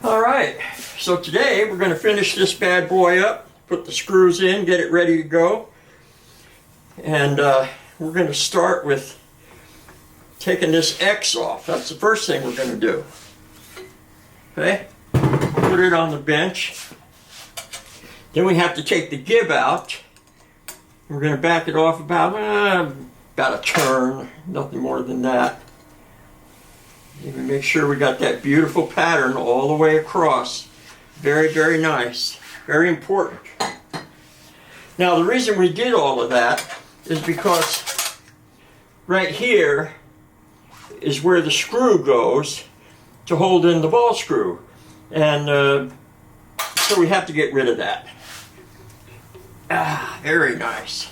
All right, so today we're going to finish this bad boy up, put the screws in, get it ready to go. And we're going to start with taking this X off. That's the first thing we're going to do. Okay, put it on the bench. Then we have to take the gib out. We're going to back it off about a turn, nothing more than that. Even make sure we got that beautiful pattern all the way across. Very, very nice. Very important. Now the reason we did all of that is because right here is where the screw goes to hold in the ball screw. And so we have to get rid of that. Very nice.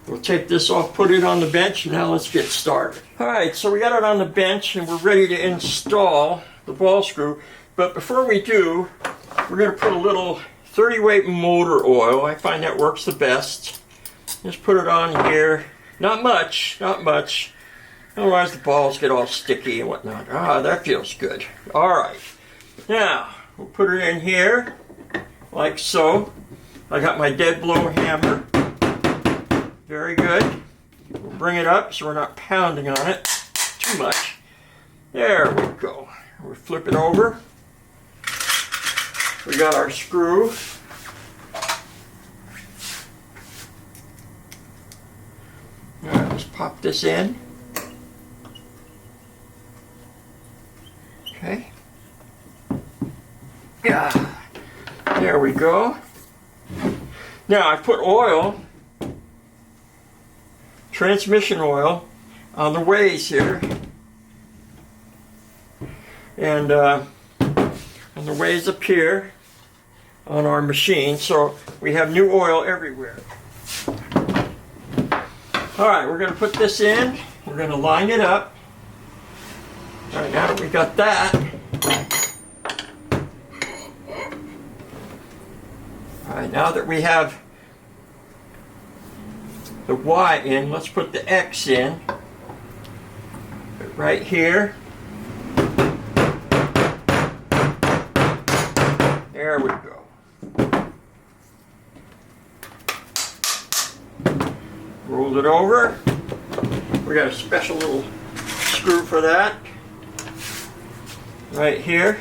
We'll take this off, put it on the bench, and now let's get started. All right, so we got it on the bench and we're ready to install the ball screw. But before we do, we're going to put a little 30 weight motor oil. I find that works the best. Just put it on here. Not much, not much. Otherwise the balls get all sticky and whatnot. That feels good. All right, now we'll put it in here like so. I got my dead blow hammer. Very good. We'll bring it up so we're not pounding on it too much. There we go. We'll flip it over. We got our screw. All right, let's pop this in. Okay. Yeah. There we go. Now I put oil, transmission oil, on the ways here, and on the ways up here on our machine, so we have new oil everywhere. All right, we're going to put this in. We're going to line it up. All right, now that we got that, all right, now that we have the Y in, let's put the X in. Right here. There we go. Rolled it over. We got a special little screw for that. Right here.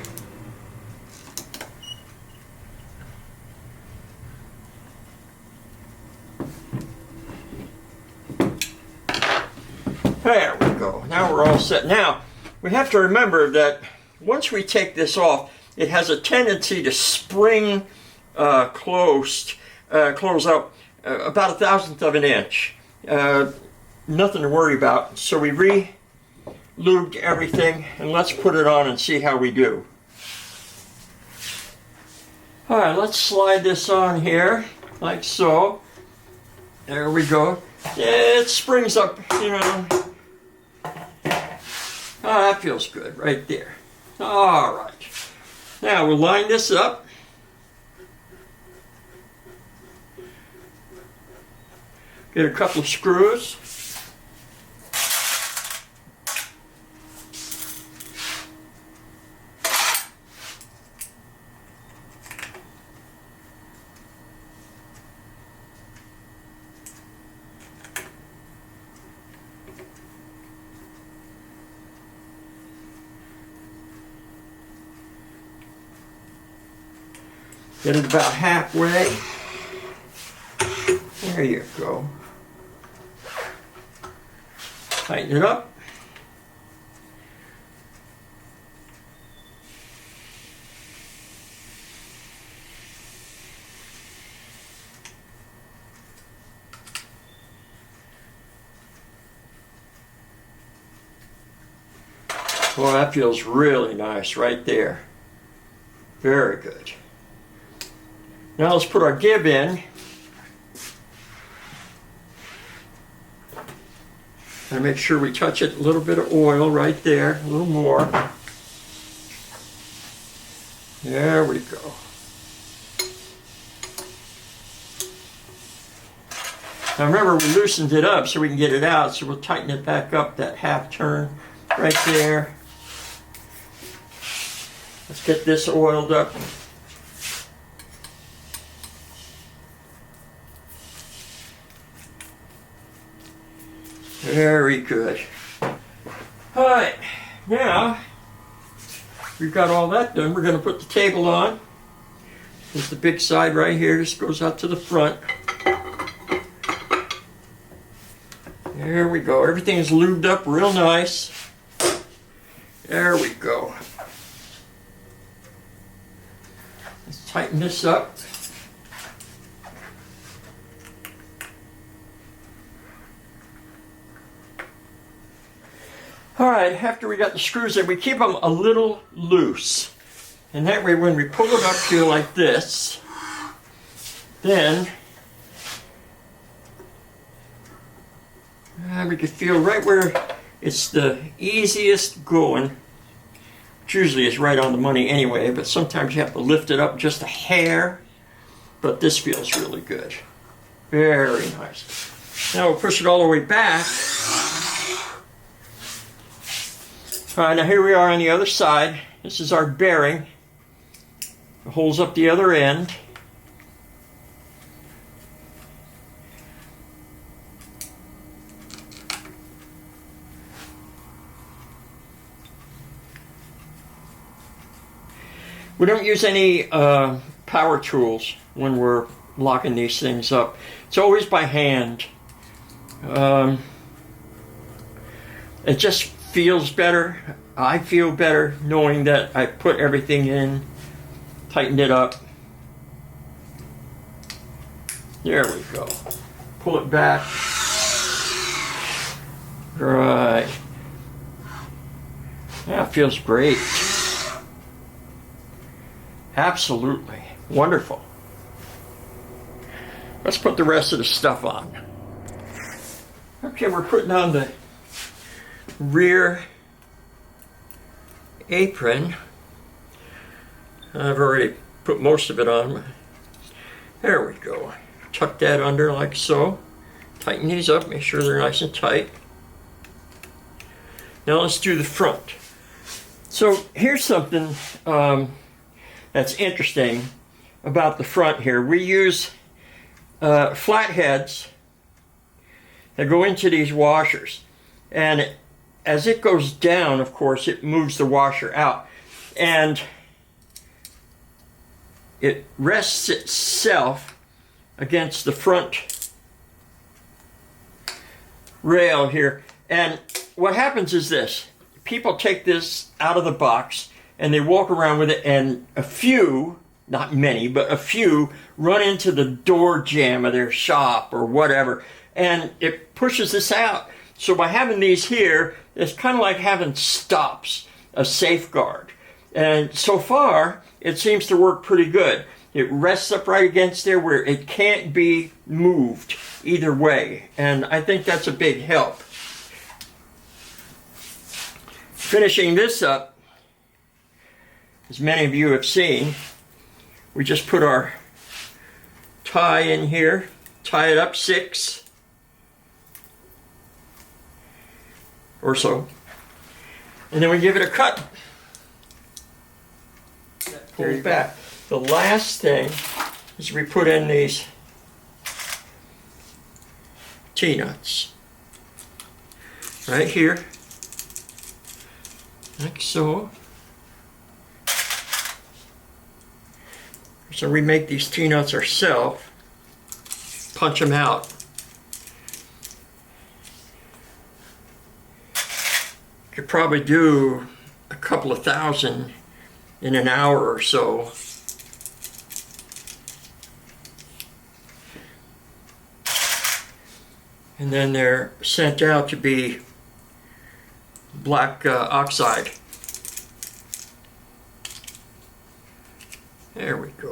There we go. Now we're all set. Now, we have to remember that once we take this off, it has a tendency to spring close out about 1/1000th of an inch. Nothing to worry about. So we re-lubed everything, and let's put it on and see how we do. All right, let's slide this on here, like so. There we go. It springs up, you know. That feels good right there. All right. Now we'll line this up. Get a couple of screws. Get it about halfway. There you go. Tighten it up. Well, that feels really nice right there. Very good. Now let's put our gib in. And make sure we touch it, a little bit of oil right there, a little more. There we go. Now remember, we loosened it up so we can get it out, so we'll tighten it back up, that half turn right there. Let's get this oiled up. Very good. All right, now we've got all that done. We're going to put the table on. There's the big side right here. This goes out to the front. There we go. Everything is lubed up real nice. There we go. Let's tighten this up. All right, after we got the screws in, we keep them a little loose. And that way when we pull it up here like this, then we can feel right where it's the easiest going. Which usually is right on the money anyway, but sometimes you have to lift it up just a hair. But this feels really good. Very nice. Now we'll push it all the way back. All right, now here we are on the other side. This is our bearing. It holds up the other end. We don't use any power tools when we're locking these things up. It's always by hand. It just feels better. I feel better knowing that I put everything in, tightened it up. There we go. Pull it back. Right. That feels great. Absolutely wonderful. Let's put the rest of the stuff on. Okay, we're putting on the rear apron. I've already put most of it on. There we go. Tuck that under like so. Tighten these up, make sure they're nice and tight. Now let's do the front. So here's something that's interesting about the front here. We use flatheads that go into these washers. And as it goes down, of course, it moves the washer out. And it rests itself against the front rail here. And what happens is this. People take this out of the box and they walk around with it, and a few, not many, but a few, run into the door jamb of their shop or whatever, and it pushes this out. So by having these here, it's kind of like having stops, a safeguard. And so far, it seems to work pretty good. It rests up right against there where it can't be moved either way. And I think that's a big help. Finishing this up, as many of you have seen, we just put our tie in here, tie it up 6 or so, and then we give it a cut. Pull it back. The last thing is we put in these T-nuts right here, like so. So we make these T-nuts ourselves, punch them out. Could probably do a couple of thousand in an hour or so. And then they're sent out to be black oxide. There we go.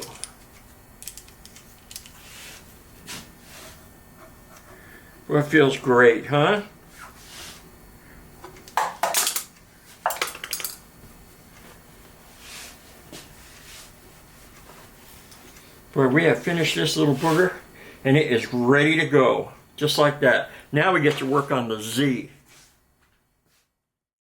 Well, it feels great, huh? Well, we have finished this little booger, and it is ready to go, just like that. Now we get to work on the Z.